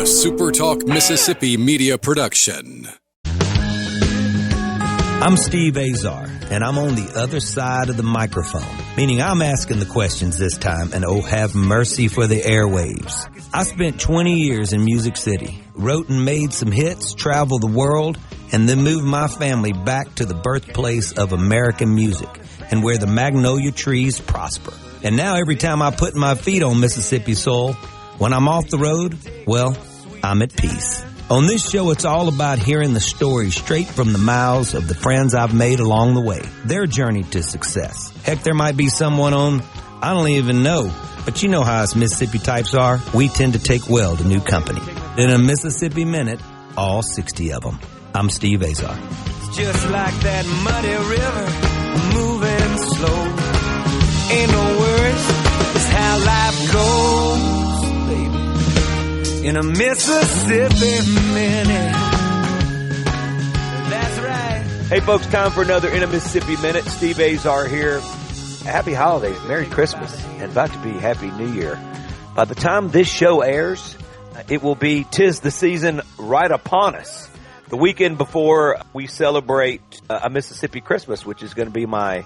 SuperTalk Mississippi Media production. I'm Steve Azar, and I'm on the other side of the microphone, meaning I'm asking the questions this time, and oh, have mercy for the airwaves. I spent 20 years in Music City, wrote and made some hits, traveled the world, and then moved my family back to the birthplace of American music and where the magnolia trees prosper. And now every time I put my feet on Mississippi soil, when I'm off the road, well, I'm at peace. On this show, it's all about hearing the stories straight from the mouths of the friends I've made along the way, their journey to success. Heck, there might be someone on I don't even know, but you know how us Mississippi types are. We tend to take well to new company. In a Mississippi Minute, all 60 of them. I'm Steve Azar. It's just like that muddy river, moving slow. Ain't no worries, it's how life goes, baby. In a Mississippi Minute. That's right. Hey folks, time for another In a Mississippi Minute. Steve Azar here. Happy holidays, Merry Christmas, and about to be Happy New Year. By the time this show airs, it will be 'tis the season right upon us. The weekend before we celebrate a Mississippi Christmas, which is going to be my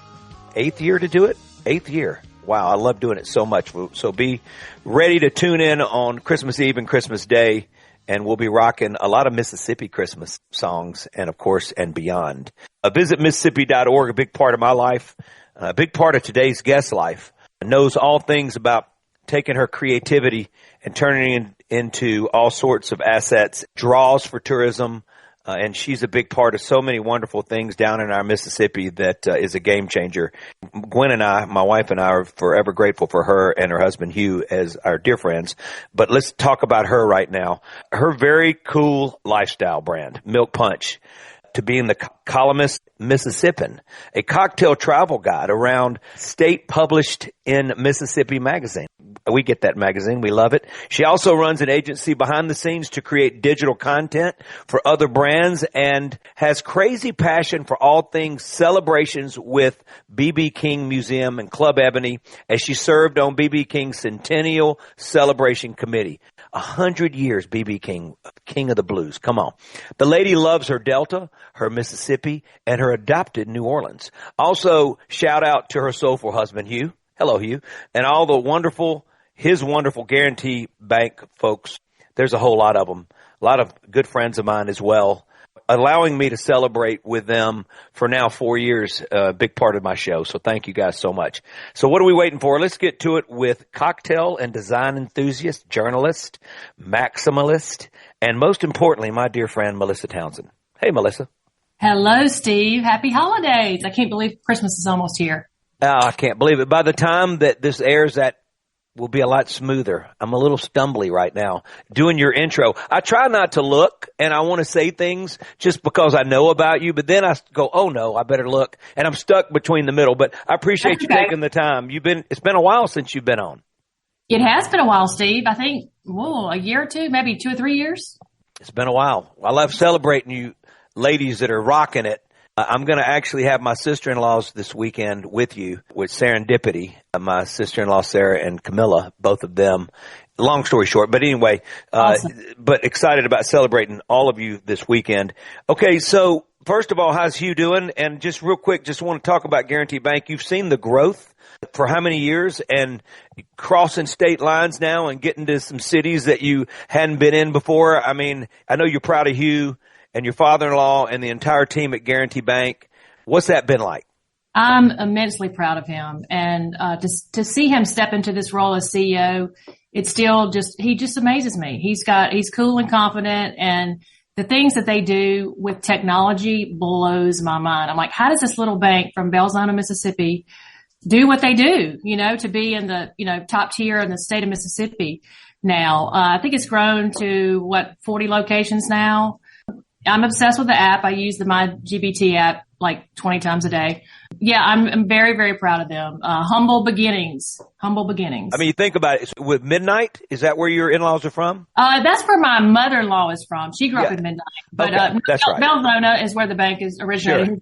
8th year to do it. 8th year. Wow, I love doing it so much. So be ready to tune in on Christmas Eve and Christmas Day, and we'll be rocking a lot of Mississippi Christmas songs and, of course, and beyond. Visit Mississippi.org, a big part of my life, a big part of today's guest's life. Knows all things about taking her creativity and turning it into all sorts of assets, draws for tourism, and she's a big part of so many wonderful things down in our Mississippi that is a game changer. Gwen and I, my wife and I, are forever grateful for her and her husband Hugh as our dear friends. But let's talk about her right now. Her very cool lifestyle brand, Milk Punch, to being the columnist Mississippian, a cocktail travel guide around state published in Mississippi Magazine. We get that magazine. We love it. She also runs an agency behind the scenes to create digital content for other brands and has crazy passion for all things celebrations with B.B. King Museum and Club Ebony as she served on B.B. King's Centennial Celebration Committee. 100 years, B.B. King, King of the Blues. Come on. The lady loves her Delta, her Mississippi, and her adopted New Orleans. Also, shout out to her soulful husband, Hugh. Hello, Hugh. And all the his wonderful Guarantee Bank folks. There's a whole lot of them. A lot of good friends of mine as well. Allowing me to celebrate with them for now 4 years, a big part of my show. So thank you guys so much. So what are we waiting for? Let's get to it with cocktail and design enthusiast, journalist, maximalist, and most importantly, my dear friend, Melissa Townsend. Hey, Melissa. Hello, Steve. Happy holidays. I can't believe Christmas is almost here. Oh, I can't believe it. By the time that this airs, that will be a lot smoother. I'm a little stumbly right now doing your intro. I try not to look, and I want to say things just because I know about you, but then I go, oh no, I better look, and I'm stuck between the middle. But I appreciate you taking the time. It's been a while since you've been on. It has been a while, Steve. I think, a year or two, maybe 2 or 3 years. It's been a while. I love celebrating you ladies that are rocking it. I'm going to actually have my sister-in-laws this weekend with you with Serendipity. My sister-in-law, Sarah, and Camilla, both of them. Long story short, but anyway, awesome. But excited about celebrating all of you this weekend. Okay, so first of all, how's Hugh doing? And just real quick, just want to talk about Guarantee Bank. You've seen the growth for how many years and crossing state lines now and getting to some cities that you hadn't been in before. I mean, I know you're proud of Hugh and your father-in-law and the entire team at Guarantee Bank. What's that been like? I'm immensely proud of him. And to see him step into this role as CEO, it's still he just amazes me. He's cool and confident, and the things that they do with technology blows my mind. I'm like, how does this little bank from Belzona, Mississippi do what they do, to be in the, top tier in the state of Mississippi now? I think it's grown to 40 locations now. I'm obsessed with the app. I use the MyGBT app like 20 times a day. Yeah, I'm very, very proud of them. Humble beginnings. I mean, you think about it. With Midnight, is that where your in-laws are from? That's where my mother-in-law is from. She grew up in Midnight. But that's right. Belzona is where the bank is originated. Sure.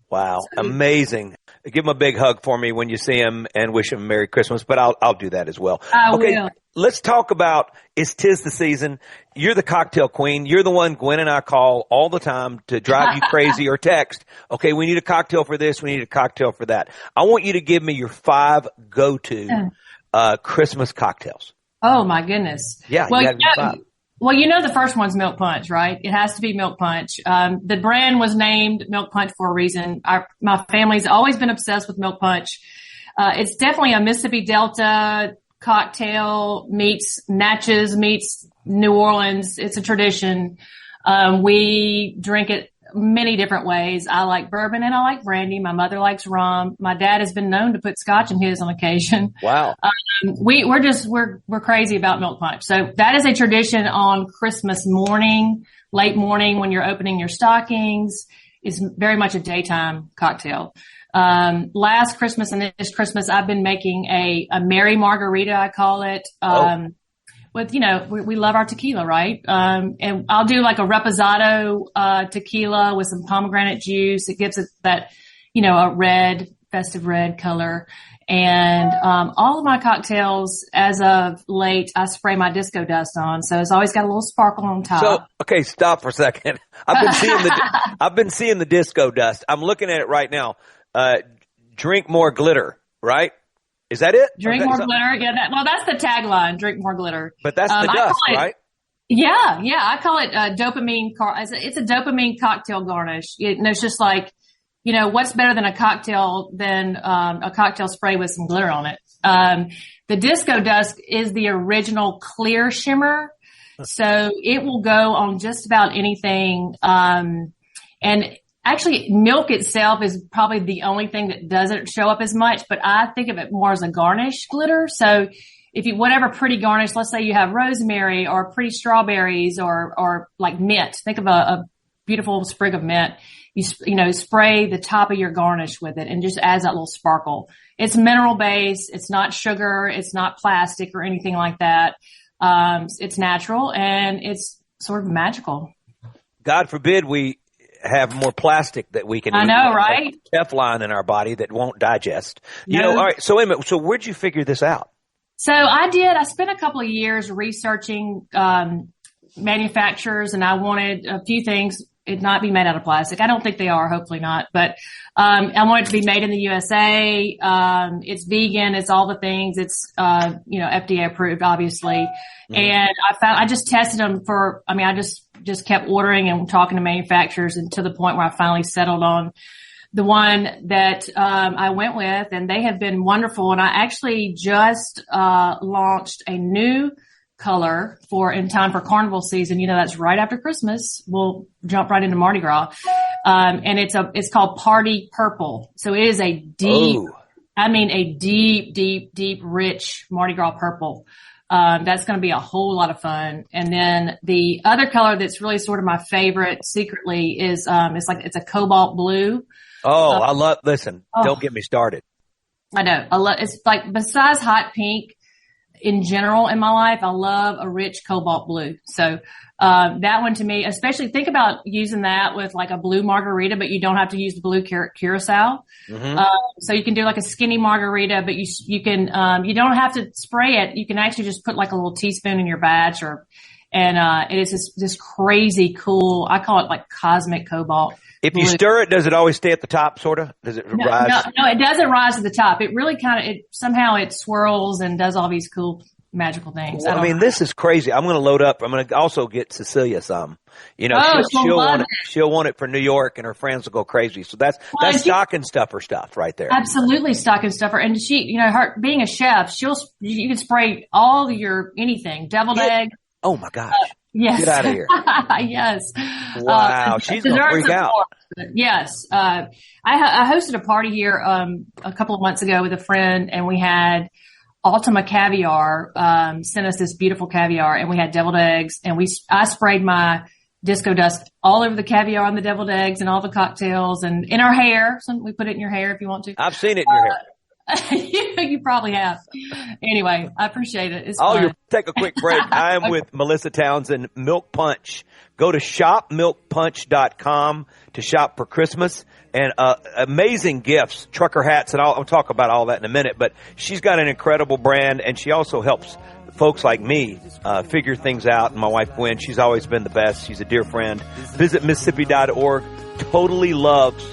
Wow, amazing. Give him a big hug for me when you see him and wish him a Merry Christmas, but I'll do that as well. I will. let's talk about, it's 'tis the season. You're the cocktail queen. You're the one Gwen and I call all the time to drive you crazy or text. Okay, we need a cocktail for this. We need a cocktail for that. I want you to give me your 5 go-to Christmas cocktails. Oh my goodness. Yeah. Well, the first one's milk punch, right? It has to be milk punch. The brand was named milk punch for a reason. My family's always been obsessed with milk punch. It's definitely a Mississippi Delta cocktail meets Natchez meets New Orleans. It's a tradition. We drink it many different ways. I like bourbon and I like brandy. My mother likes rum. My dad has been known to put scotch in his on occasion. Wow. We're crazy about milk punch. So that is a tradition on Christmas morning, late morning when you're opening your stockings. It's very much a daytime cocktail. Last Christmas and this Christmas, I've been making a Mary Margarita, I call it. With, we love our tequila, right? And I'll do like a reposado, tequila with some pomegranate juice. It gives it that, a festive red color. And, all of my cocktails as of late, I spray my disco dust on. So it's always got a little sparkle on top. So, okay, stop for a second. I've been seeing the disco dust. I'm looking at it right now. Drink more glitter, right? Is that it? Drink more glitter. Yeah. That's the tagline. Drink more glitter. But that's the dust, right? Yeah. I call it dopamine. It's a dopamine cocktail garnish. It's just like, what's better than a cocktail than a cocktail spray with some glitter on it? The disco dust is the original clear shimmer, so it will go on just about anything. And actually, milk itself is probably the only thing that doesn't show up as much, but I think of it more as a garnish glitter. So if you, whatever pretty garnish, let's say you have rosemary or pretty strawberries or like mint, think of a beautiful sprig of mint. You spray the top of your garnish with it and just adds that little sparkle. It's mineral based. It's not sugar. It's not plastic or anything like that. It's natural and it's sort of magical. God forbid we have more plastic that we can eat. I know, right? Like Teflon in our body that won't digest. No. All right. So wait a minute. So where'd you figure this out? So I spent a couple of years researching, manufacturers, and I wanted a few things. It not be made out of plastic. I don't think they are, hopefully not, but, I want it to be made in the USA. It's vegan. It's all the things. It's, FDA approved, obviously. Mm. And I just tested them I just kept ordering and talking to manufacturers and to the point where I finally settled on the one that, I went with, and they have been wonderful. And I actually just, launched a new color in time for carnival season. That's right after Christmas. We'll jump right into Mardi Gras. And it's called Party Purple. So it is a deep, rich Mardi Gras purple. That's going to be a whole lot of fun. And then the other color that's really sort of my favorite secretly is, it's a cobalt blue. Oh, don't get me started. I know. It's like, besides hot pink, in general in my life, I love a rich cobalt blue. So, that one to me, especially think about using that with like a blue margarita, but you don't have to use the blue curacao. Mm-hmm. So you can do like a skinny margarita, but you can, you don't have to spray it. You can actually just put like a little teaspoon in your batch and it is this crazy cool, I call it like cosmic cobalt. If you stir it, does it always stay at the top, sort of? Does it rise? No, it doesn't rise to the top. It really somehow it swirls and does all these cool magical things. Well, this is crazy. I'm going to load up. I'm going to also get Cecilia some. She'll want it for New York, and her friends will go crazy. So that's stocking stuffer stuff right there. Absolutely stocking stuffer. And she, her being a chef, you can spray all your anything, deviled egg. Oh my gosh. Yes. Get out of here. Yes. Wow. She's going to freak out. Yes. I hosted a party here, a couple of months ago with a friend, and we had Ultima Caviar, sent us this beautiful caviar, and we had deviled eggs, and I sprayed my disco dust all over the caviar and the deviled eggs and all the cocktails and in our hair. We put it in your hair if you want to. I've seen it in your hair. You probably have. Anyway, I appreciate it. It's fun. Take a quick break. I am with Melissa Townsend, Milk Punch. Go to shopmilkpunch.com to shop for Christmas, and amazing gifts, trucker hats, and I'll talk about all that in a minute. But she's got an incredible brand, and she also helps folks like me figure things out. And my wife, Gwen, she's always been the best. She's a dear friend. Visit Mississippi.org. Totally loves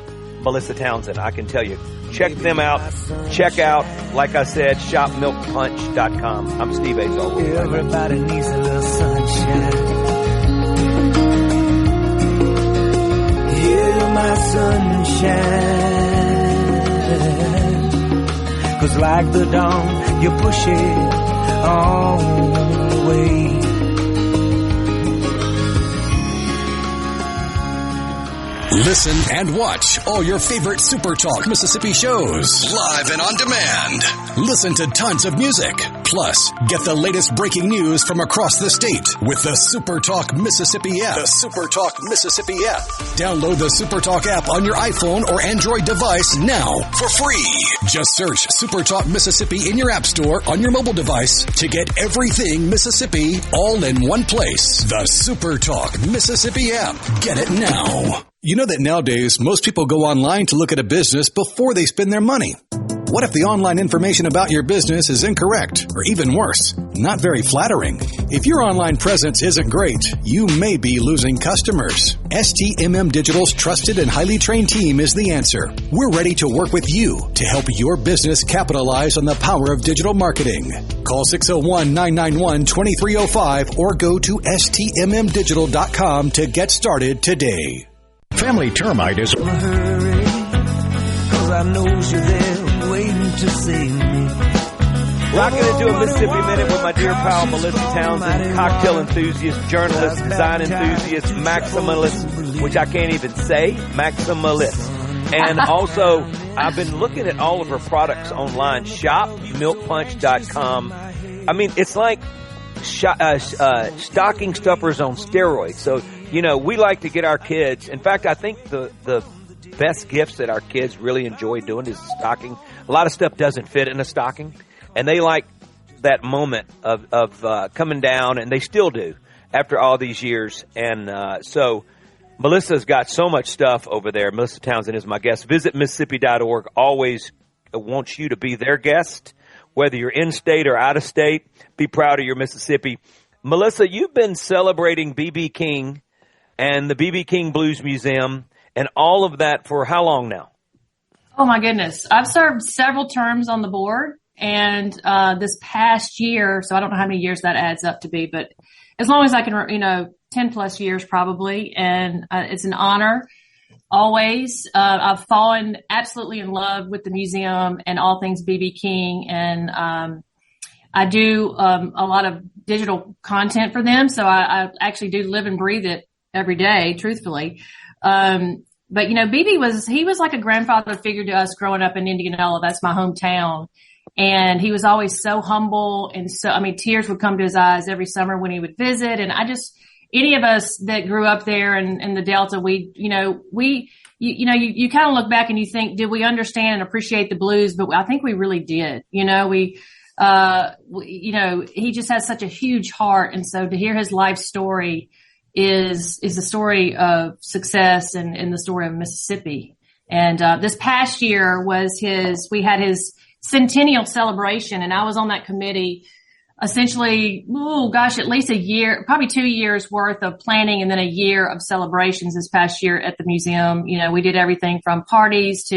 Melissa Townsend, I can tell you. Check them out. Check out, like I said, shopmilkpunch.com. I'm Steve Azar. Everybody needs a little sunshine. You're my sunshine. 'Cause like the dawn, you push it all the way. Listen and watch all your favorite SuperTalk Mississippi shows live and on demand. Listen to tons of music. Plus, get the latest breaking news from across the state with the SuperTalk Mississippi app. The SuperTalk Mississippi app. Download the SuperTalk app on your iPhone or Android device now for free. Just search SuperTalk Mississippi in your app store on your mobile device to get everything Mississippi all in one place. The SuperTalk Mississippi app. Get it now. You know that nowadays, most people go online to look at a business before they spend their money. What if the online information about your business is incorrect, or even worse, not very flattering? If your online presence isn't great, you may be losing customers. STMM Digital's trusted and highly trained team is the answer. We're ready to work with you to help your business capitalize on the power of digital marketing. Call 601-991-2305 or go to stmmdigital.com to get started today. Family Termite is... Hurry, 'cause I know you're there waiting to see me. Rocking into a Mississippi Minute with my dear pal Melissa Townsend, cocktail enthusiast, journalist, design enthusiast, maximalist, which I can't even say, maximalist. And also, I've been looking at all of her products online, shopmilkpunch.com. I mean, it's like stocking stuffers on steroids. So, you know, we like to get our kids. In fact, I think the best gifts that our kids really enjoy doing is stocking. A lot of stuff doesn't fit in a stocking, and they like that moment of coming down, and they still do after all these years. And so Melissa's got so much stuff over there. Melissa Townsend is my guest. Visit Mississippi.org. Always wants you to be their guest, whether you're in state or out of state. Be proud of your Mississippi. Melissa, you've been celebrating B.B. King and the B.B. King Blues Museum and all of that for how long now? Oh, my goodness. I've served several terms on the board, and this past year, so I don't know how many years that adds up to be, but as long as I can, 10-plus years probably, and it's an honor always. I've fallen absolutely in love with the museum and all things B.B. King, and I do a lot of digital content for them, so I actually do live and breathe it every day, truthfully. But BB he was like a grandfather figure to us growing up in Indianola. That's my hometown. And he was always so humble. And tears would come to his eyes every summer when he would visit. And any of us that grew up there in the Delta, you kind of look back and you think, did we understand and appreciate the blues? But I think we really did. He just has such a huge heart. And so to hear his life story is the story of success and the story of Mississippi. And this past year we had his centennial celebration, and I was on that committee essentially, at least a year, probably 2 years worth of planning and then a year of celebrations this past year at the museum. We did everything from parties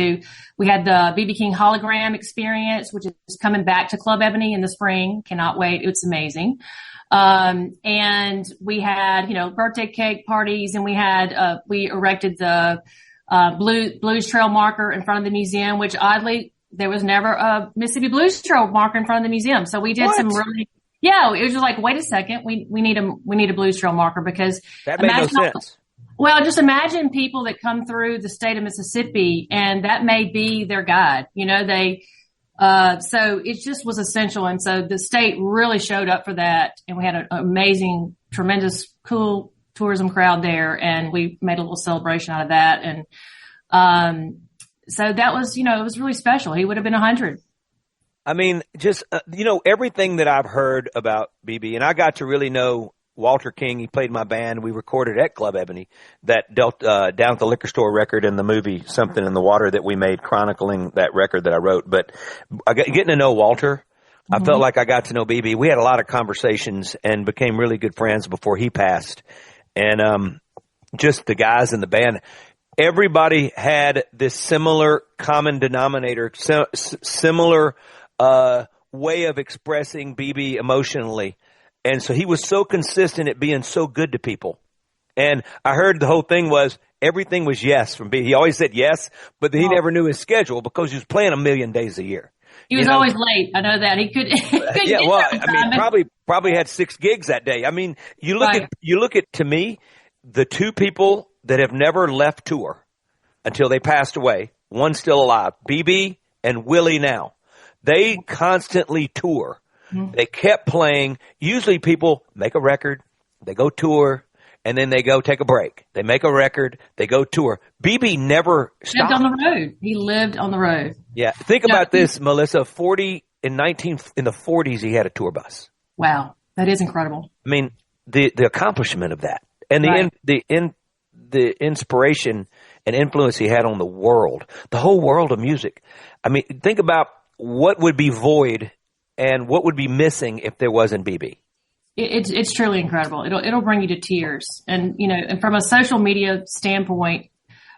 we had the B.B. King hologram experience, which is coming back to Club Ebony in the spring. Cannot wait. It's amazing. And we had, birthday cake parties, and we erected the, Blues Trail marker in front of the museum, which oddly, there was never a Mississippi Blues Trail marker in front of the museum. So we did it was just like, wait a second, we need a Blues Trail marker, because that made no sense. Well, just imagine people that come through the state of Mississippi, and that may be their guide. So it just was essential. And so the state really showed up for that. And we had an amazing, tremendous, cool tourism crowd there. And we made a little celebration out of that. And, so that was, it was really special. He would have been 100. Everything that I've heard about BB, and I got to really know Walter King. He played my band. We recorded at Club Ebony that dealt down at the liquor store record in the movie Something in the Water that we made chronicling that record that I wrote. But getting to know Walter I felt like I got to know BB. We had a lot of conversations and became really good friends before he passed. And just the guys in the band, everybody had this similar common denominator, similar way of expressing BB emotionally. And so he was so consistent at being so good to people. And I heard the whole thing was everything was yes from BB. He always said yes, but he never knew his schedule because he was playing 1 million days a year. He was always late. I know that. He could. Yeah, well, I mean, probably had 6 gigs that day. I mean, you look at, to me, the 2 people that have never left tour until they passed away, one's still alive, BB and Willie now. They constantly tour. They kept playing. Usually people make a record, they go tour, and then they go take a break. They make a record, they go tour. BB never stopped. Lived on the road. He lived on the road. Yeah. Think about this, Melissa. In the 40s, he had a tour bus. Wow. That is incredible. I mean, the accomplishment of that and the inspiration and influence he had on the world, the whole world of music. I mean, think about what would be void and what would be missing if there wasn't BB. It's truly incredible. It'll bring you to tears. And, and from a social media standpoint,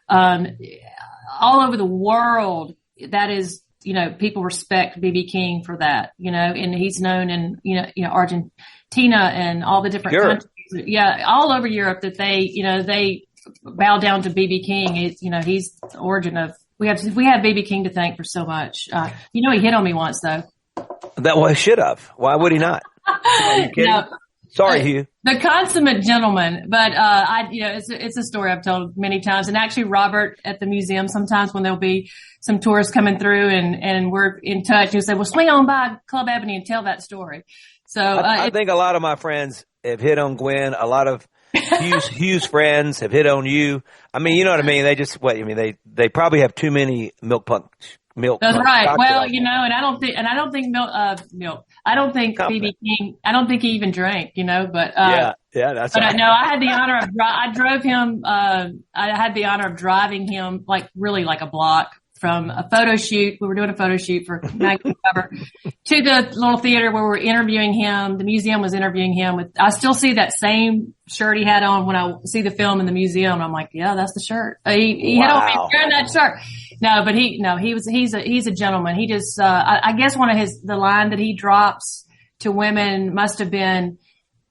all over the world, that is, people respect BB King for that, and he's known in, Argentina and all the different countries. Yeah. All over Europe that they bow down to BB King. He's the origin of, we have BB King to thank for so much. He hit on me once though. He should have. Why would he not? Are you kidding? No. Sorry, Hugh. The consummate gentleman, but it's a story I've told many times. And actually, Robert at the museum, sometimes when there'll be some tourists coming through and we're in touch, he'll say, "Well, swing on by Club Ebony and tell that story." So I think a lot of my friends have hit on Gwen. A lot of Hugh's friends have hit on you. I mean, you know what I mean. They just they probably have too many milk. That's right. Well, and I don't think milk. I don't think BB King. I don't think he even drank. But that's. But right. No, I had the honor of I drove him. I had the honor of driving him really like a block from a photo shoot. We were doing a photo shoot for magazine cover to the little theater where we were interviewing him. The museum was interviewing him I still see that same shirt he had on when I see the film in the museum. I'm like, yeah, that's the shirt. He had on me wearing that shirt. No, but he's a gentleman. He just, I guess one of the line that he drops to women must have been,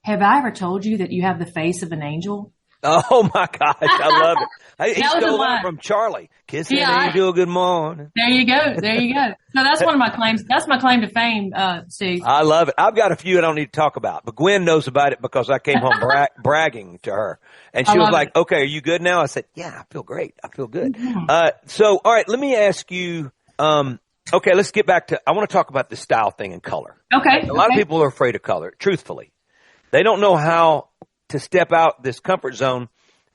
"Have I ever told you that you have the face of an angel?" Oh my gosh, I love it. He stole that from Charlie. Kiss an angel, good morning. There you go. So that's one of my claims. That's my claim to fame, Steve. I love it. I've got a few I don't need to talk about, but Gwen knows about it because I came home bragging to her. And she was like, "Okay, are you good now?" I said, "Yeah, I feel great. I feel good." Mm-hmm. So, all right, let me ask you, okay, let's get back to, I want to talk about the style thing and color. Okay. A lot of people are afraid of color, truthfully. They don't know how to step out this comfort zone.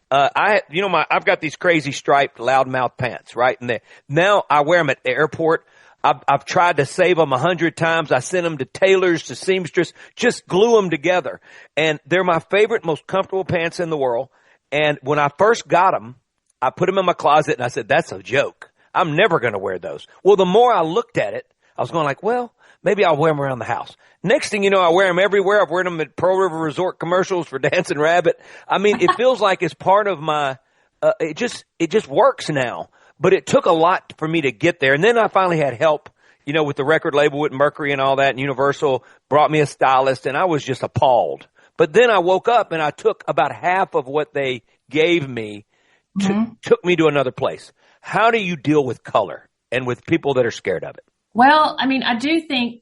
I've got these crazy striped loudmouth pants, right? And now I wear them at the airport. I've tried to save them 100 times. I sent them to tailors, to seamstress, just glue them together. And they're my favorite, most comfortable pants in the world. And when I first got them, I put them in my closet and I said, "That's a joke. I'm never going to wear those." Well, the more I looked at it, I was going like, well, maybe I'll wear them around the house. Next thing you know, I wear them everywhere. I've worn them at Pearl River Resort commercials for Dancing Rabbit. I mean, it feels like it's part of my, it just works now. But it took a lot for me to get there. And then I finally had help, with the record label with Mercury and all that. And Universal brought me a stylist and I was just appalled. But then I woke up and I took about half of what they gave me, took me to another place. How do you deal with color and with people that are scared of it? Well, I mean, I do think,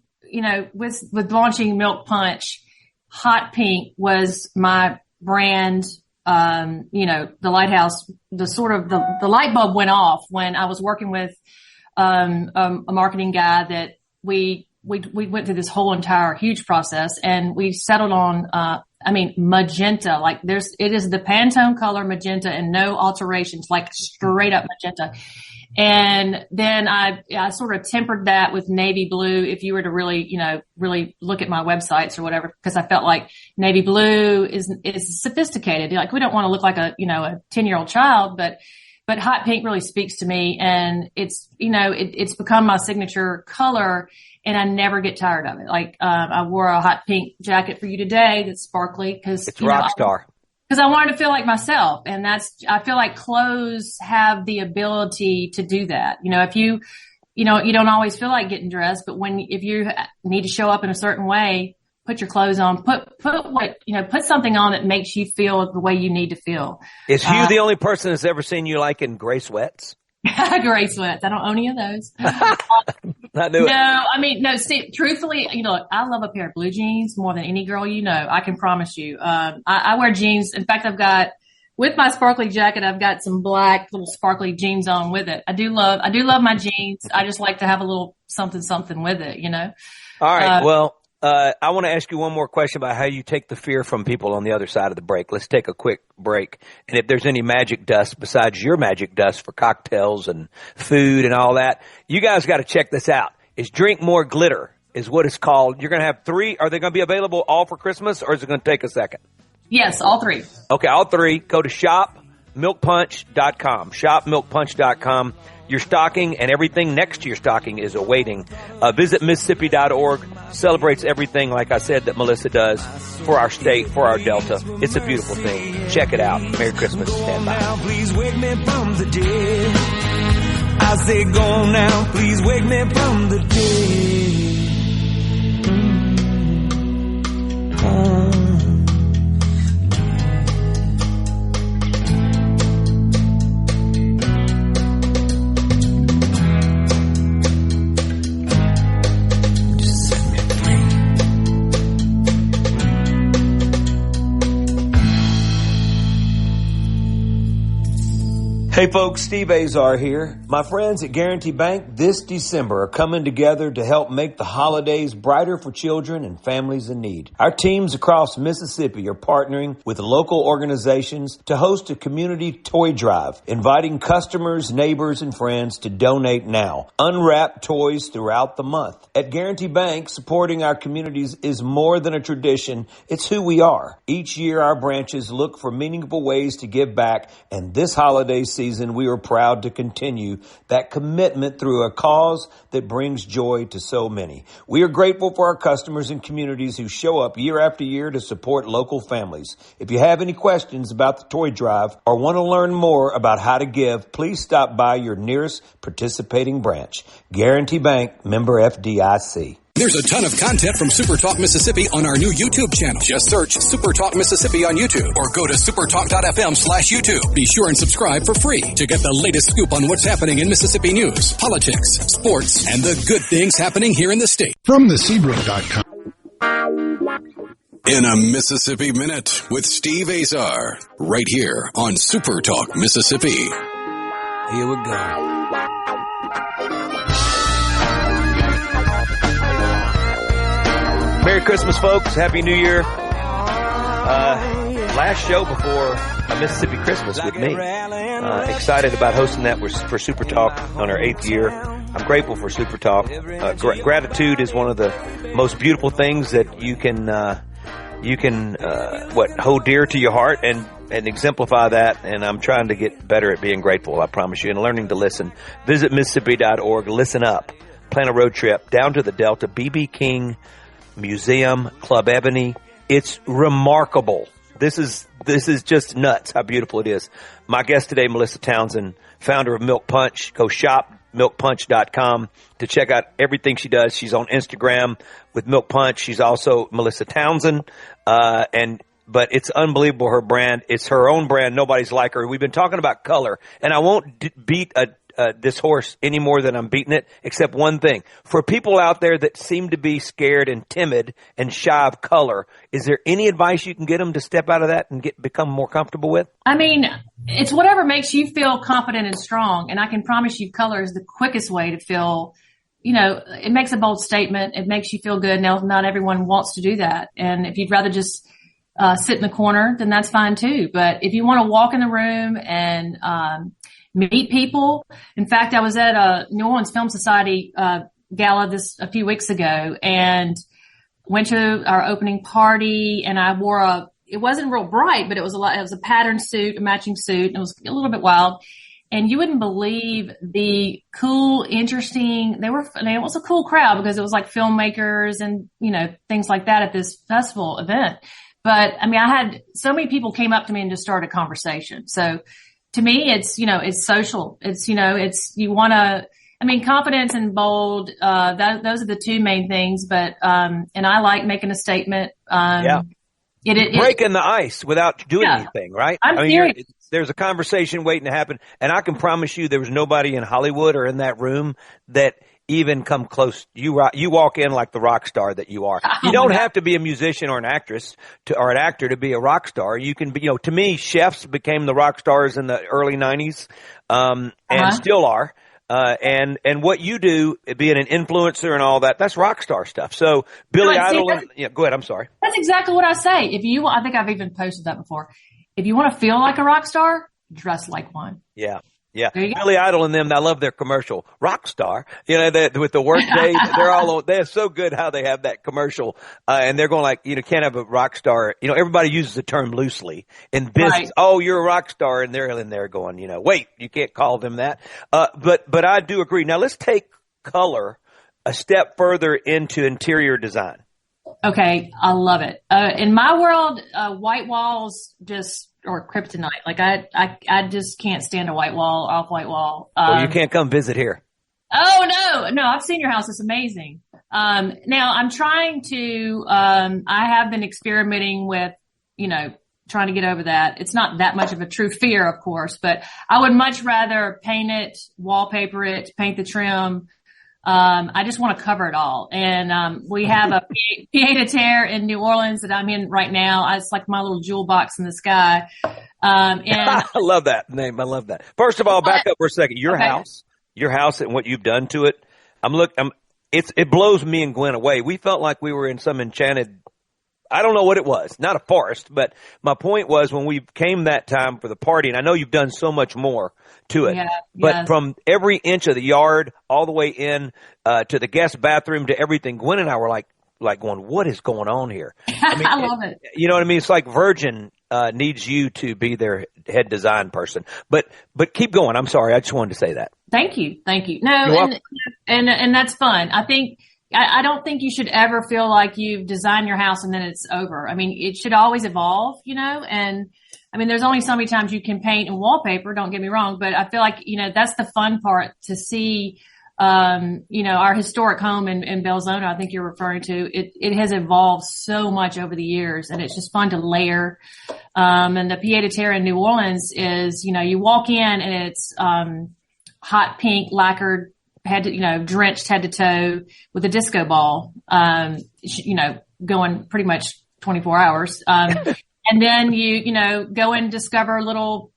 with launching Milk Punch, Hot Pink was my brand. The Lighthouse, the light bulb went off when I was working with, a marketing guy that we went through this whole entire huge process and we settled on, magenta. It is the Pantone color magenta and no alterations, like straight up magenta. And then I sort of tempered that with navy blue. If you were to really look at my websites or whatever, because I felt like navy blue is sophisticated. Like we don't want to look like a 10-year-old child, but hot pink really speaks to me. And it's become my signature color. and I never get tired of it. Like, I wore a hot pink jacket for you today that's sparkly because it's rock star. Because I wanted to feel like myself, and I feel like clothes have the ability to do that. If you don't always feel like getting dressed, but if you need to show up in a certain way, put your clothes on, put something on that makes you feel the way you need to feel. Is Hugh the only person that's ever seen you like in gray sweats? Gray sweats. I don't own any of those. I knew it. No, Steve, truthfully, I love a pair of blue jeans more than any girl I can promise you. I wear jeans. In fact, with my sparkly jacket, I've got some black little sparkly jeans on with it. I do love my jeans. I just like to have a little something with it, All right. I want to ask you one more question about how you take the fear from people on the other side of the break. Let's take a quick break. And if there's any magic dust besides your magic dust for cocktails and food and all that, you guys got to check this out. It's Drink More Glitter is what it's called. You're going to have 3. Are they going to be available all for Christmas, or is it going to take a second? Yes, all 3. Okay, all 3. Go to shopmilkpunch.com. Shopmilkpunch.com. Your stocking and everything next to your stocking is awaiting. Visit Mississippi.org. Celebrates everything, like I said, that Melissa does for our state, for our Delta. It's a beautiful thing. Check it out. Merry Christmas. Stand by. Now, please wake me from the dead. I say go now. Please wake me from the dead. Hey folks, Steve Azar here. My friends at Guarantee Bank this December are coming together to help make the holidays brighter for children and families in need. Our teams across Mississippi are partnering with local organizations to host a community toy drive, inviting customers, neighbors, and friends to donate now. Unwrap toys throughout the month. At Guarantee Bank, supporting our communities is more than a tradition. It's who we are. Each year, our branches look for meaningful ways to give back, and this holiday season, we are proud to continue that commitment through a cause that brings joy to so many. We are grateful for our customers and communities who show up year after year to support local families. If you have any questions about the toy drive or want to learn more about how to give, please stop by your nearest participating branch. Guarantee Bank, member FDIC. There's a ton of content from SuperTalk Mississippi on our new YouTube channel. Just search SuperTalk Mississippi on YouTube or go to supertalk.fm/YouTube. Be sure and subscribe for free to get the latest scoop on what's happening in Mississippi news, politics, sports, and the good things happening here in the state. From thesebro.com. In a Mississippi Minute with Steve Azar, right here on SuperTalk Mississippi. Here we go. Merry Christmas, folks. Happy New Year. Last show before a Mississippi Christmas with me. Excited about hosting that for Super Talk on our 8th year. I'm grateful for Super Talk. Gratitude is one of the most beautiful things that you can hold dear to your heart and exemplify that. And I'm trying to get better at being grateful, I promise you, and learning to listen. Visit Mississippi.org. Listen up. Plan a road trip down to the Delta. B.B. King Museum, Club Ebony. It's remarkable. This is just nuts how beautiful it is. My guest today, Melissa Townsend, founder of Milk Punch. Go shop milkpunch.com to check out everything she does. She's on Instagram with Milk Punch. She's also Melissa Townsend. But it's unbelievable, her brand. It's her own brand. Nobody's like her. We've been talking about color, and I won't beat this horse any more than I'm beating it, except one thing. For people out there that seem to be scared and timid and shy of color, is there any advice you can get them to step out of that and become more comfortable with? I mean, it's whatever makes you feel confident and strong. And I can promise you color is the quickest way to feel, it makes a bold statement. It makes you feel good. Now, not everyone wants to do that. And if you'd rather just sit in the corner, then that's fine too. But if you want to walk in the room and meet people. In fact, I was at a New Orleans Film Society gala a few weeks ago and went to our opening party, and I wore it wasn't real bright, but it was a patterned suit, a matching suit, and it was a little bit wild. And you wouldn't believe the cool, interesting, it was a cool crowd because it was like filmmakers and, things like that at this festival event. But I mean, I had so many people came up to me and just started a conversation. So to me, it's, it's social. It's, confidence and bold, those are the two main things. But, and I like making a statement. Breaking the ice without doing anything, right? I'm serious. There's a conversation waiting to happen. And I can promise you there was nobody in Hollywood or in that room that even come close. You walk in like the rock star that you are. You don't have to be a musician or an actress or an actor to be a rock star. You can be, to me, chefs became the rock stars in the early 90s, and still are. And what you do, being an influencer and all that, that's rock star stuff. So Billy Idol, go ahead. I'm sorry. That's exactly what I say. I think I've even posted that before. If you want to feel like a rock star, dress like one. Yeah. Yeah. Billy Idol and them, I love their commercial. Rockstar, with the workday, they're so good how they have that commercial. And they're going like, can't have a rock star. Everybody uses the term loosely in business. Right. Oh, you're a rock star. And they're in there going, wait, you can't call them that. But I do agree. Now let's take color a step further into interior design. Okay. I love it. In my world, white walls or kryptonite. Like I just can't stand a white wall, off-white wall. Well, you can't come visit here. Oh, no, I've seen your house. It's amazing. Now I'm trying to, I have been experimenting with, trying to get over that. It's not that much of a true fear, of course, but I would much rather paint it, wallpaper it, paint the trim. I just want to cover it all. And, we have a pied-à-terre in New Orleans that I'm in right now. It's like my little jewel box in the sky. And I love that name. I love that. First of all, back up for a second. Your house and what you've done to it. It blows me and Gwen away. We felt like we were in some enchanted, I don't know what it was, not a forest, but my point was when we came that time for the party, and I know you've done so much more to it, but from every inch of the yard all the way in to the guest bathroom to everything, Gwen and I were like going, what is going on here? I love it. You know what I mean? It's like Virgin needs you to be their head design person. But keep going. I'm sorry. I just wanted to say that. Thank you. No, and that's fun. I don't think you should ever feel like you've designed your house and then it's over. I mean, it should always evolve, and there's only so many times you can paint and wallpaper, don't get me wrong, but I feel like, that's the fun part to see, our historic home in Belzona, I think you're referring to. It has evolved so much over the years and it's just fun to layer. And the pied-à-terre in New Orleans is, you walk in and it's, hot pink lacquered, drenched head to toe with a disco ball, going pretty much 24 hours. And then you go and discover little,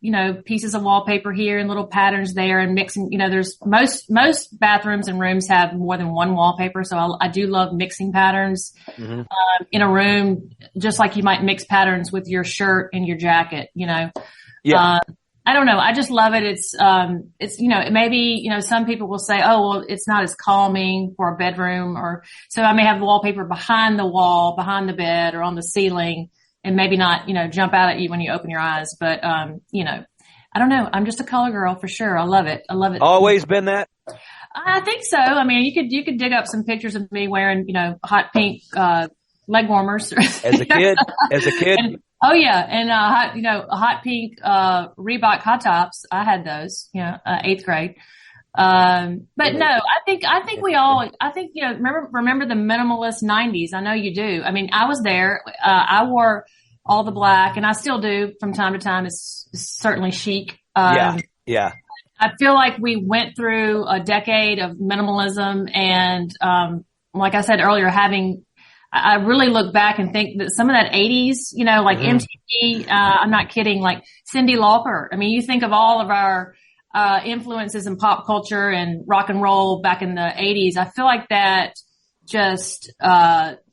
pieces of wallpaper here and little patterns there and mixing, there's most bathrooms and rooms have more than one wallpaper. So I do love mixing patterns, in a room, just like you might mix patterns with your shirt and your jacket, Yeah. I don't know. I just love it. It's, maybe, some people will say, oh, well, it's not as calming for a bedroom so I may have the wallpaper behind the wall, behind the bed or on the ceiling and maybe not, jump out at you when you open your eyes. But, I don't know. I'm just a color girl for sure. I love it. Always been that? I think so. You could dig up some pictures of me wearing, hot pink, leg warmers. As a kid? Oh yeah. And, hot pink, Reebok hot tops. I had those, 8th grade. But no, I think remember the minimalist 90s. I know you do. I was there. I wore all the black and I still do from time to time. It's certainly chic. Yeah. I feel like we went through a decade of minimalism and, like I said earlier, I really look back and think that some of that 80s, like MTV, I'm not kidding, like Cyndi Lauper. You think of all of our, influences in pop culture and rock and roll back in the 80s. I feel like that just,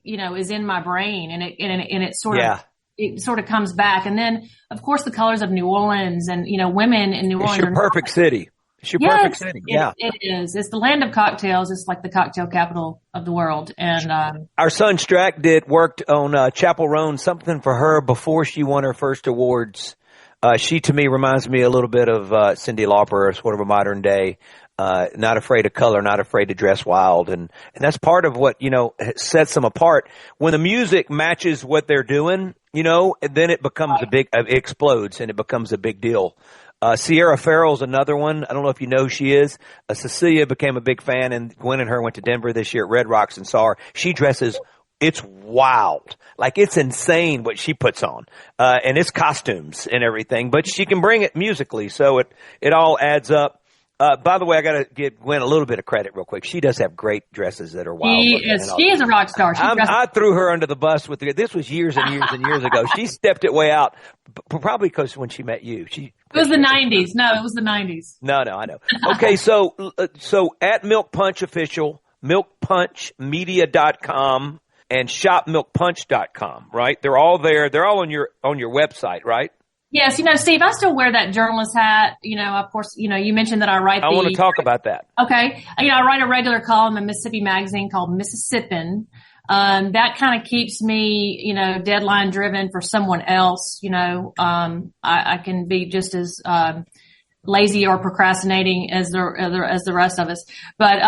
is in my brain and it sort of comes back. And then of course the colors of New Orleans and, women in New Orleans. It's your perfect city. Perfect city. Yeah. It is. It's the land of cocktails. It's like the cocktail capital of the world. And, our son Strack worked on, Chapel Roan, something for her before she won her first awards. She, to me, reminds me a little bit of Cyndi Lauper, sort of a modern day, not afraid of color, not afraid to dress wild. And that's part of what, sets them apart. When the music matches what they're doing, then it becomes it explodes and it becomes a big deal. Sierra Farrell's another one. I don't know if you know who she is. Cecilia became a big fan, and Gwen and her went to Denver this year at Red Rocks and saw her. She dresses, it's wild. Like, it's insane what she puts on. And it's costumes and everything, but she can bring it musically, so it all adds up. By the way, I got to give Gwen a little bit of credit real quick. She does have great dresses that are wild. She is a rock star. I threw her under the bus this was years and years and years ago. She stepped it way out, probably because when she met you, it was the 90s. No, it was the 90s. No, I know. Okay, so at Milk Punch Official, milkpunchmedia.com and shopmilkpunch.com, right? They're all there. They're all on your website, right? Yes, Steve, I still wear that journalist hat. Of course, you mentioned that I write. I want to talk about that. Okay. I write a regular column in Mississippi Magazine called Mississippian. That kind of keeps me, deadline driven for someone else. I can be just as, lazy or procrastinating as the rest of us. But,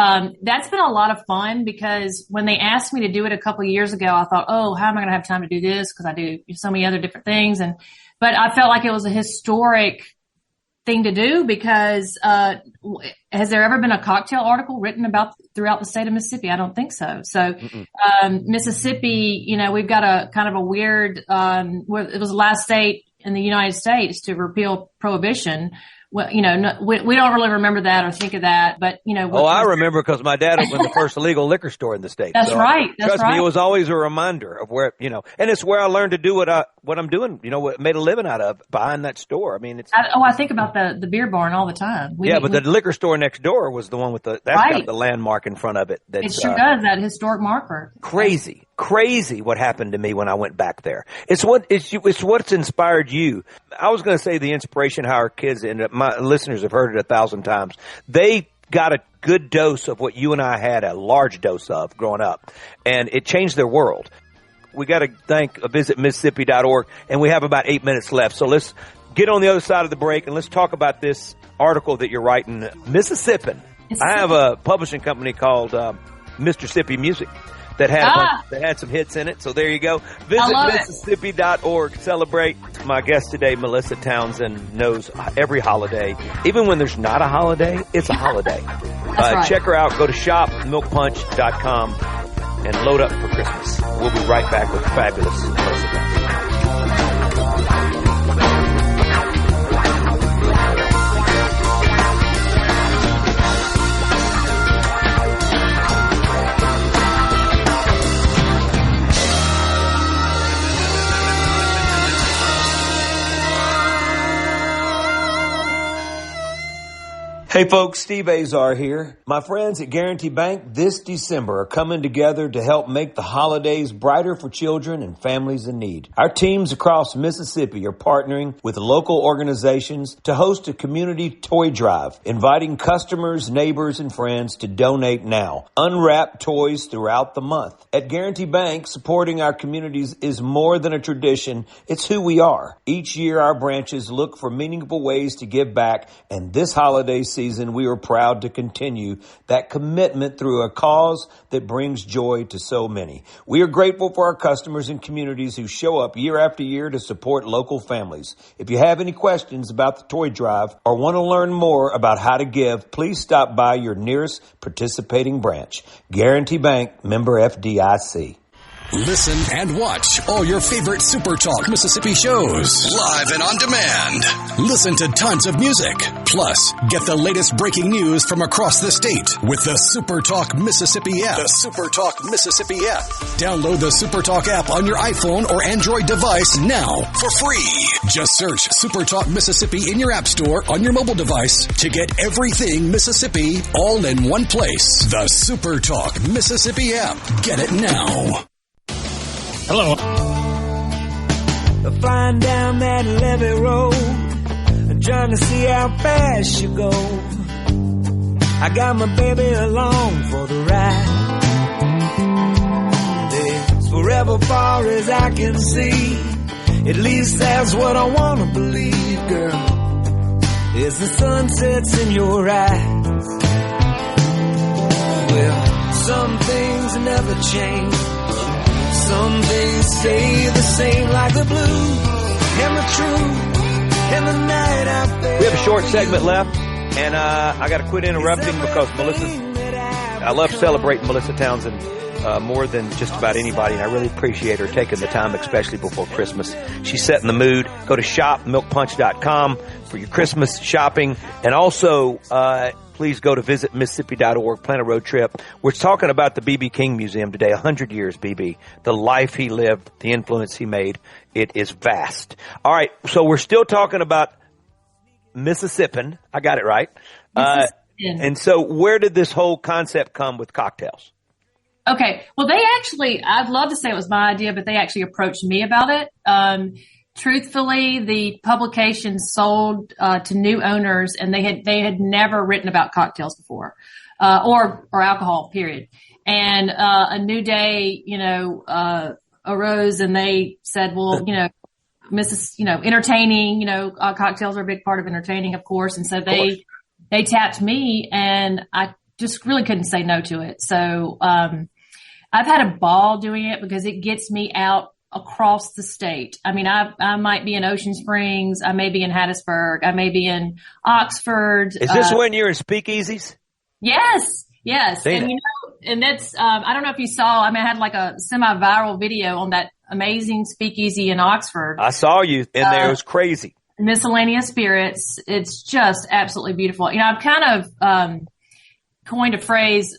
that's been a lot of fun because when they asked me to do it a couple of years ago, I thought, oh, how am I going to have time to do this? Cause I do so many other different things. But I felt like it was a historic thing to do because, has there ever been a cocktail article written about throughout the state of Mississippi? I don't think so. So, Mississippi, we've got a kind of a weird, it was the last state in the United States to repeal prohibition. Well, we don't really remember that or think of that, but I remember because my dad opened the first illegal liquor store in the state. That's right. Trust me, it was always a reminder of where, and it's where I learned to do what I'm doing, what made a living out of behind that store. I mean, I think about the beer barn all the time. But the liquor store next door was the one with that's got the landmark in front of it. It sure does, that historic marker. Crazy what happened to me when I went back there. It's what's inspired you. I was going to say the inspiration, how our kids, and my listeners have heard it 1,000 times. They got a good dose of what you and I had a large dose of growing up, and it changed their world. We got to visit Mississippi.org, and we have about 8 minutes left. So let's get on the other side of the break, and let's talk about this article that you're writing, Mississippian. I have a publishing company called Mississippi Music that had some hits in it. So there you go. Visit Mississippi.org. Celebrate. My guest today, Melissa Townsend, knows every holiday. Even when there's not a holiday, it's a holiday. Right. Check her out. Go to shopmilkpunch.com and load up for Christmas. We'll be right back with fabulous Melissa Townsend. Hey folks, Steve Azar here. My friends at Guarantee Bank this December are coming together to help make the holidays brighter for children and families in need. Our teams across Mississippi are partnering with local organizations to host a community toy drive, inviting customers, neighbors, and friends to donate now. Unwrap toys throughout the month. At Guarantee Bank, supporting our communities is more than a tradition. It's who we are. Each year, our branches look for meaningful ways to give back, and this holiday season, we are proud to continue that commitment through a cause that brings joy to so many. We are grateful for our customers and communities who show up year after year to support local families. If you have any questions about the toy drive or want to learn more about how to give, please stop by your nearest participating branch. Guarantee Bank, member FDIC. Listen and watch all your favorite SuperTalk Mississippi shows live and on demand. Listen to tons of music. Plus, get the latest breaking news from across the state with the SuperTalk Mississippi app. The SuperTalk Mississippi app. Download the SuperTalk app on your iPhone or Android device now for free. Just search SuperTalk Mississippi in your app store on your mobile device to get everything Mississippi all in one place. The SuperTalk Mississippi app. Get it now. Hello. Flying down that levee road, trying to see how fast you go. I got my baby along for the ride. It's forever far as I can see. At least that's what I want to believe. girl, as the sun sets in your eyes. Well, some things never change. Some things stay the same, like the blues and the truth and the night I fell. We have a short segment left, and I got to quit interrupting because I love celebrating Melissa Townsend more than just about anybody, and I really appreciate her taking the time, especially before Christmas. She's setting the mood. Go to shopmilkpunch.com for your Christmas shopping, and also please go to visitmississippi.org, plan a road trip. We're talking about the B.B. King Museum today, 100 years, B.B., the life he lived, the influence he made. It is vast. All right, so we're still talking about Mississippian. I got it right. And so where did this whole concept come with cocktails? Okay. Well, I'd love to say it was my idea, but they actually approached me about it. Truthfully, the publication sold to new owners, and they had never written about cocktails before, or alcohol, period. And a new day, arose, and they said, well, entertaining, cocktails are a big part of entertaining, of course. And so they tapped me, and I just really couldn't say no to it. So I've had a ball doing it because it gets me out across the state. I mean, I might be in Ocean Springs. I may be in Hattiesburg. I may be in Oxford. Is this when you're in speakeasies? Yes. Seen And, and that's, I don't know if you saw, I had like a semi-viral video on that amazing speakeasy in Oxford. I saw you in there. It was crazy. Miscellaneous Spirits. It's just absolutely beautiful. I've kind of, coined a phrase,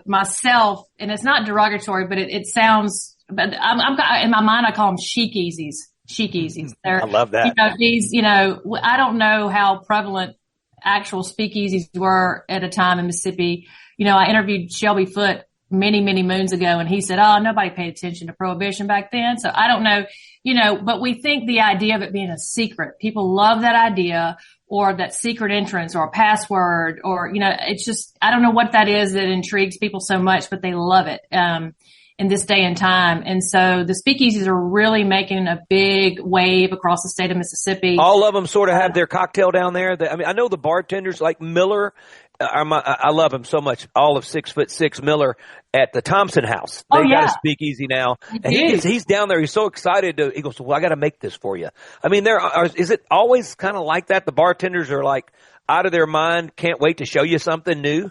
myself, and it's not derogatory, but it sounds, but I'm in my mind, I call them chic-easies. I love that. I don't know how prevalent actual speakeasies were at a time in Mississippi. I interviewed Shelby Foote many, many moons ago, and he said, nobody paid attention to Prohibition back then. So I don't know, but we think the idea of it being a secret, people love that idea, or that secret entrance, or a password, or, it's just, I don't know what that is that intrigues people so much, but they love it, in this day and time. And so the speakeasies are really making a big wave across the state of Mississippi. All of them sort of have their cocktail down there. I know the bartenders like Miller. I love him so much. All of 6'6" Miller at the Thompson House. They've got a speakeasy now. And he's down there. He's so excited. He goes, well, I got to make this for you. I mean, is it always kind of like that? The bartenders are like out of their mind. Can't wait to show you something new.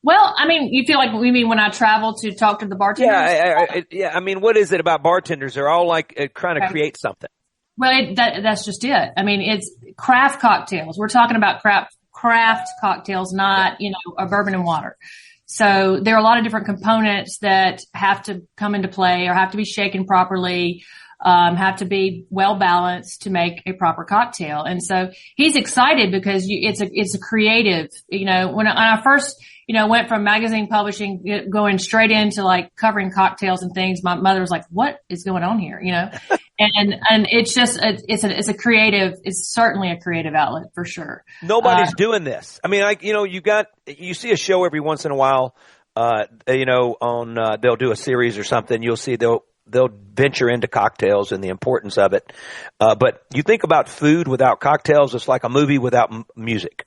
Well, you feel like when I travel to talk to the bartenders? Yeah. I mean, what is it about bartenders? They're all like trying to create something. Well, that's just it. It's craft cocktails. We're talking about craft cocktails, not, a bourbon and water. So there are a lot of different components that have to come into play, or have to be shaken properly, have to be well balanced to make a proper cocktail. And so he's excited because it's a creative, when I first, went from magazine publishing, going straight into like covering cocktails and things. My mother was like, what is going on here? And it's just, it's a creative, it's certainly a creative outlet for sure. Nobody's doing this. You see a show every once in a while, on, they'll do a series or something. You'll see they'll venture into cocktails and the importance of it. But you think about food without cocktails, it's like a movie without music.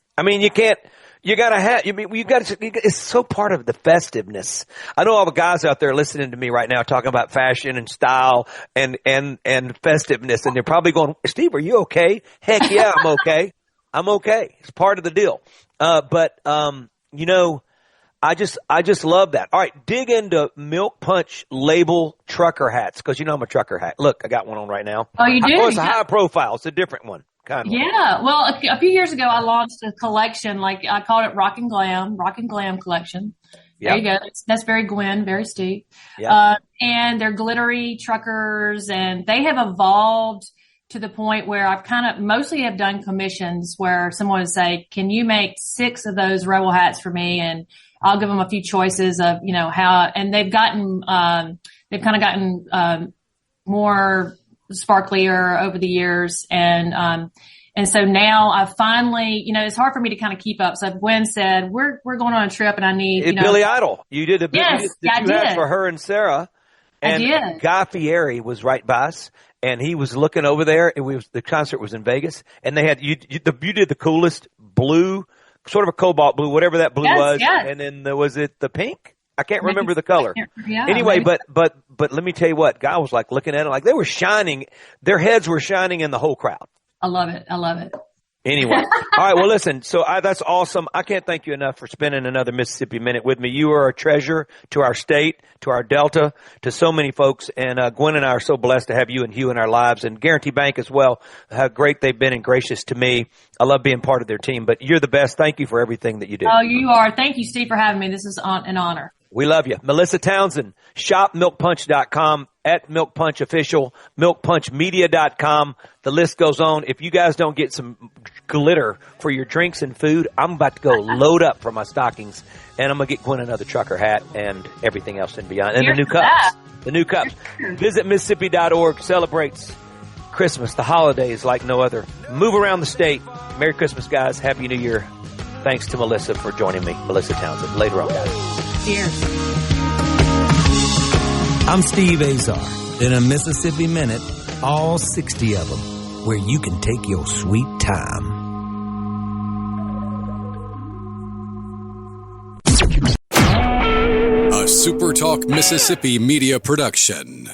It's so part of the festiveness. I know all the guys out there listening to me right now talking about fashion and style and festiveness, and they're probably going, Steve, are you okay? Heck yeah, I'm okay. I'm okay. It's part of the deal. I just love that. All right, dig into Milk Punch label trucker hats, because I'm a trucker hat. Look, I got one on right now. Oh, you do? It's a high profile. It's a different one. Kind of. Yeah. Well, a few years ago, I launched a collection, like I called it Rock and Glam collection. There you go. That's very Gwen, very Steve. Yep. And they're glittery truckers, and they have evolved to the point where I've kind of mostly have done commissions where someone would say, can you make 6 of those rebel hats for me? And I'll give them a few choices of, how, and they've kind of gotten more sparklier over the years. And so now I finally, it's hard for me to kind of keep up. So Gwen said, we're going on a trip, and I need, Billy Idol. You did a big I did for her and Sarah. And I did. Guy Fieri was right by us. and he was looking over there. The concert was in Vegas, and they had you did the coolest blue, sort of a cobalt blue, whatever that blue was, and then was it the pink? I can't remember the color. Anyway, but let me tell you what, guy was like looking at it like they were shining. Their heads were shining in the whole crowd. I love it. Anyway, all right. Well, listen. So that's awesome. I can't thank you enough for spending another Mississippi Minute with me. You are a treasure to our state, to our Delta, to so many folks. And Gwen and I are so blessed to have you and Hugh in our lives, and Guarantee Bank as well. How great they've been and gracious to me. I love being part of their team. But you're the best. Thank you for everything that you do. Oh, you are. Thank you, Steve, for having me. This is an honor. We love you. Melissa Townsend, shopmilkpunch.com, at Milk Punch Official, milkpunchmedia.com. The list goes on. If you guys don't get some glitter for your drinks and food, I'm about to go load up for my stockings, and I'm going to get Gwen another trucker hat and everything else and beyond. And the new cups. The new cups. Visit Mississippi.org. Celebrates Christmas, the holidays like no other. Move around the state. Merry Christmas, guys. Happy New Year. Thanks to Melissa for joining me. Melissa Townsend. Later on, guys. Cheers. I'm Steve Azar. In a Mississippi Minute, all 60 of them, where you can take your sweet time. A SuperTalk Mississippi Media production.